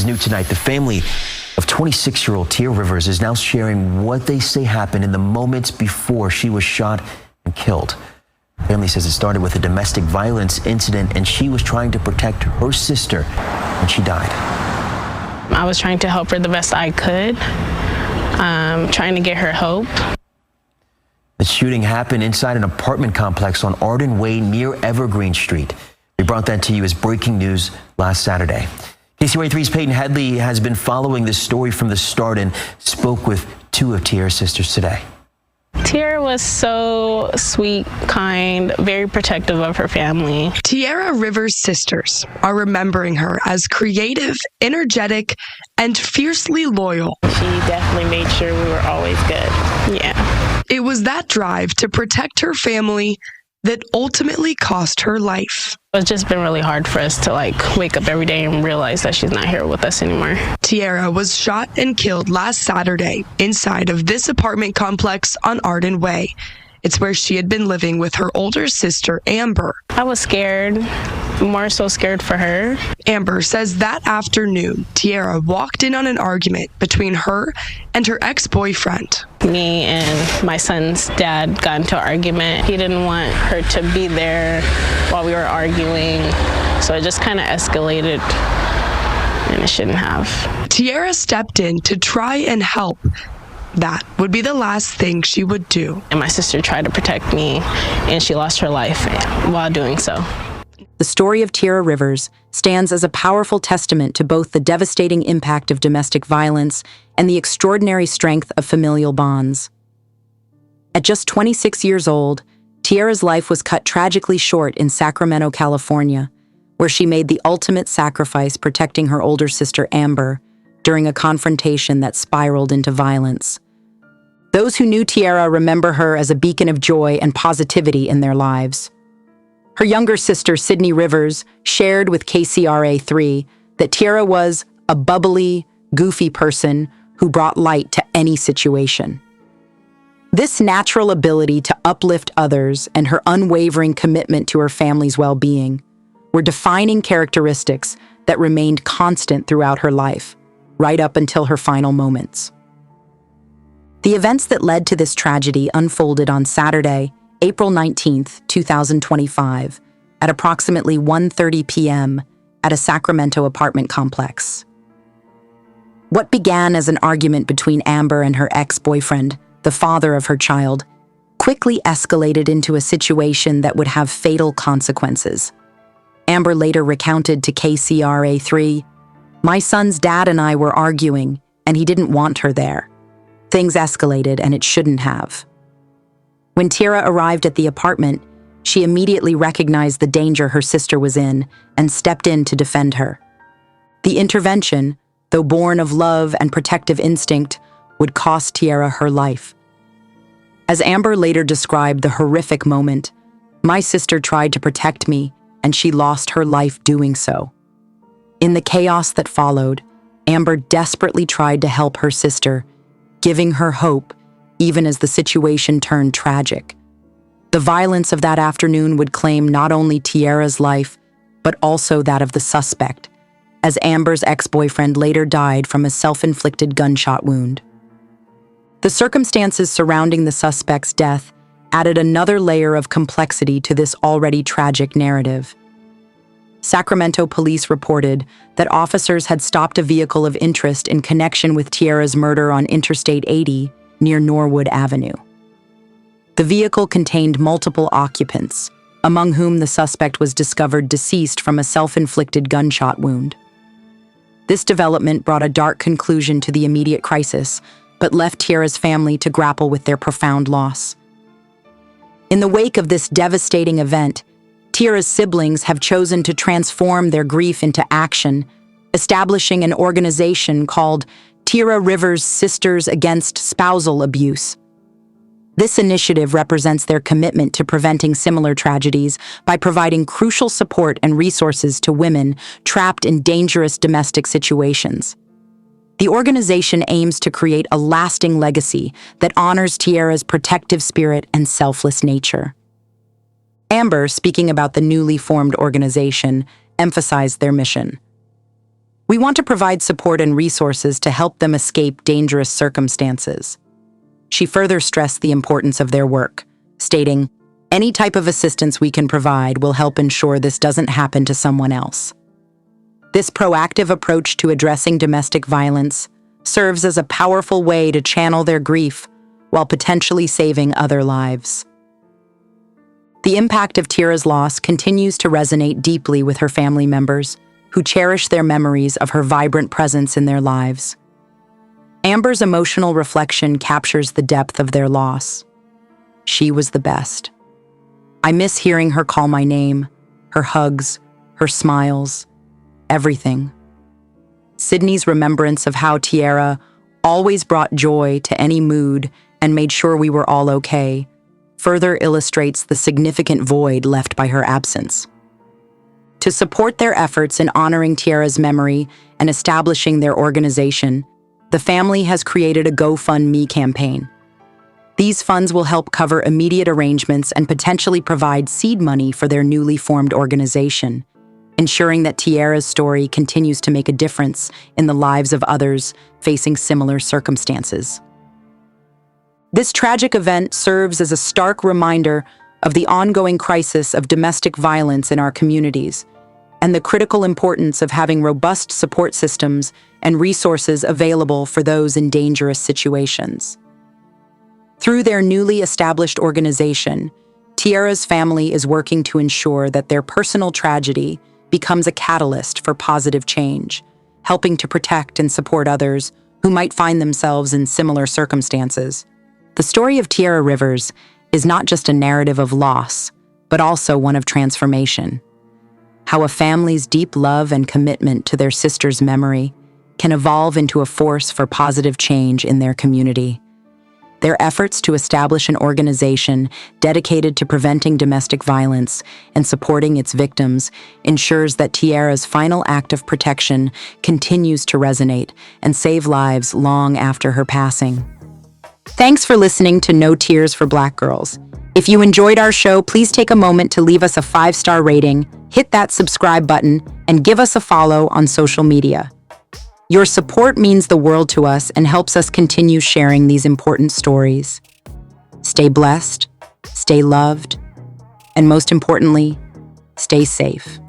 new tonight. The family of 26-year-old Tiera Rivers is now sharing what they say happened in the moments before she was shot and killed. The family says it started with a domestic violence incident and she was trying to protect her sister when she died. I was trying to help her the best I could, trying to get her hope. The shooting happened inside an apartment complex on Arden Way near Evergreen Street. We brought that to you as breaking news last Saturday. KCRA3's Peyton Headley has been following this story from the start and spoke with two of Tiera's sisters today. Tiera was so sweet, kind, very protective of her family. Tiera Rivers' sisters are remembering her as creative, energetic, and fiercely loyal. She definitely made sure we were always good. Yeah. It was that drive to protect her family that ultimately cost her life. It's just been really hard for us to wake up every day and realize that she's not here with us anymore. Tiera was shot and killed last Saturday inside of this apartment complex on Arden Way. It's where she had been living with her older sister, Amber. I was scared, more so scared for her. Amber says that afternoon, Tiera walked in on an argument between her and her ex-boyfriend. Me and my son's dad got into an argument. He didn't want her to be there while we were arguing, so it just kind of escalated, and it shouldn't have. Tiera stepped in to try and help. That would be the last thing she would do. And my sister tried to protect me, and she lost her life while doing so. The story of Tiera Rivers stands as a powerful testament to both the devastating impact of domestic violence and the extraordinary strength of familial bonds. At just 26 years old, Tiera's life was cut tragically short in Sacramento, California, where she made the ultimate sacrifice protecting her older sister Amber during a confrontation that spiraled into violence. Those who knew Tiera remember her as a beacon of joy and positivity in their lives. Her younger sister, Sydney Rivers, shared with KCRA3 that Tiera was a bubbly, goofy person who brought light to any situation. This natural ability to uplift others and her unwavering commitment to her family's well-being were defining characteristics that remained constant throughout her life, right up until her final moments. The events that led to this tragedy unfolded on Saturday, April 19, 2025, at approximately 1:30 p.m. at a Sacramento apartment complex. What began as an argument between Amber and her ex-boyfriend, the father of her child, quickly escalated into a situation that would have fatal consequences. Amber later recounted to KCRA3, "My son's dad and I were arguing, and he didn't want her there. Things escalated, and it shouldn't have." When Tiera arrived at the apartment, she immediately recognized the danger her sister was in and stepped in to defend her. The intervention, though born of love and protective instinct, would cost Tiera her life. As Amber later described the horrific moment, "My sister tried to protect me, and she lost her life doing so." In the chaos that followed, Amber desperately tried to help her sister, giving her hope even as the situation turned tragic. The violence of that afternoon would claim not only Tiera's life, but also that of the suspect, as Amber's ex-boyfriend later died from a self-inflicted gunshot wound. The circumstances surrounding the suspect's death added another layer of complexity to this already tragic narrative. Sacramento police reported that officers had stopped a vehicle of interest in connection with Tiera's murder on Interstate 80 near Norwood Avenue. The vehicle contained multiple occupants, among whom the suspect was discovered deceased from a self-inflicted gunshot wound. This development brought a dark conclusion to the immediate crisis, but left Tiera's family to grapple with their profound loss. In the wake of this devastating event, Tiera's siblings have chosen to transform their grief into action, establishing an organization called Tiera Rivers Sisters Against Spousal Abuse. This initiative represents their commitment to preventing similar tragedies by providing crucial support and resources to women trapped in dangerous domestic situations. The organization aims to create a lasting legacy that honors Tiera's protective spirit and selfless nature. Amber, speaking about the newly formed organization, emphasized their mission. We want to provide support and resources to help them escape dangerous circumstances. She further stressed the importance of their work, stating, "Any type of assistance we can provide will help ensure this doesn't happen to someone else." This proactive approach to addressing domestic violence serves as a powerful way to channel their grief while potentially saving other lives. The impact of Tiera's loss continues to resonate deeply with her family members, who cherish their memories of her vibrant presence in their lives. Amber's emotional reflection captures the depth of their loss. "She was the best. I miss hearing her call my name, her hugs, her smiles, everything." Sydney's remembrance of how Tiera always brought joy to any mood and made sure we were all okay further illustrates the significant void left by her absence. To support their efforts in honoring Tiera's memory and establishing their organization, the family has created a GoFundMe campaign. These funds will help cover immediate arrangements and potentially provide seed money for their newly formed organization, ensuring that Tiera's story continues to make a difference in the lives of others facing similar circumstances. This tragic event serves as a stark reminder of the ongoing crisis of domestic violence in our communities and the critical importance of having robust support systems and resources available for those in dangerous situations. Through their newly established organization, Tiera's family is working to ensure that their personal tragedy becomes a catalyst for positive change, helping to protect and support others who might find themselves in similar circumstances. The story of Tiera Rivers is not just a narrative of loss, but also one of transformation. How a family's deep love and commitment to their sister's memory can evolve into a force for positive change in their community. Their efforts to establish an organization dedicated to preventing domestic violence and supporting its victims ensures that Tiera's final act of protection continues to resonate and save lives long after her passing. Thanks for listening to No Tears for Black Girls. If you enjoyed our show, please take a moment to leave us a 5-star rating, hit that subscribe button, and give us a follow on social media. Your support means the world to us and helps us continue sharing these important stories. Stay blessed, stay loved, and most importantly, stay safe.